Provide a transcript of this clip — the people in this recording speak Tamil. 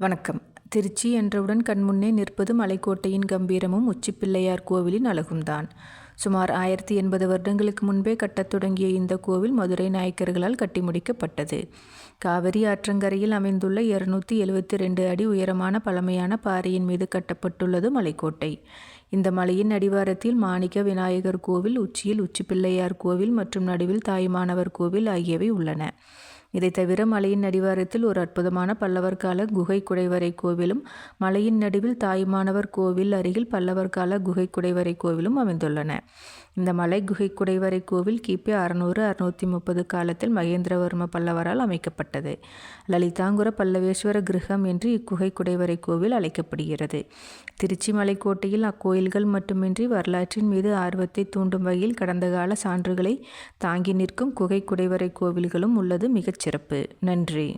வணக்கம். திருச்சி என்றவுடன் கண்முன்னே நிற்பது மலைக்கோட்டையின் கம்பீரமும் உச்சிப்பிள்ளையார் கோவிலின் அழகும்தான். சுமார் 1080 வருடங்களுக்கு முன்பே கட்டத் தொடங்கிய இந்த கோவில் மதுரை நாயக்கர்களால் கட்டி முடிக்கப்பட்டது. காவிரி ஆற்றங்கரையில் அமைந்துள்ள 272 அடி உயரமான பழமையான பாறையின் மீது கட்டப்பட்டுள்ளது மலைக்கோட்டை. இந்த மலையின் அடிவாரத்தில் மாணிக்க விநாயகர் கோவில், உச்சியில் உச்சிப்பிள்ளையார் கோவில் மற்றும் நடுவில் தாயுமானவர் கோவில் ஆகியவை உள்ளன. இதை தவிர மலையின் அடிவாரத்தில் ஒரு அற்புதமான பல்லவர் கால குகை குடைவரை கோவிலும், மலையின் நடுவில் தாயுமானவர் கோவில் அருகில் பல்லவர் கால குகை குடைவரை கோவிலும் அமைந்துள்ளன. இந்த மலை குகை குடைவரை கோவில் கிபி 600-630 காலத்தில் மகேந்திரவர்ம பல்லவரால் அமைக்கப்பட்டது. லலிதாங்குர பல்லவேஸ்வர கிருஹம் என்று இக்குகை குடைவரை கோவில் அழைக்கப்படுகிறது. திருச்சி மலைக்கோட்டையில் அக்கோயில்கள் மட்டுமின்றி வரலாற்றின் மீது ஆர்வத்தை தூண்டும் வகையில் கடந்த கால சான்றுகளை தாங்கி நிற்கும் குகை குடைவரை கோவில்களும் உள்ளது மிகச் சிறப்பு. நன்றி.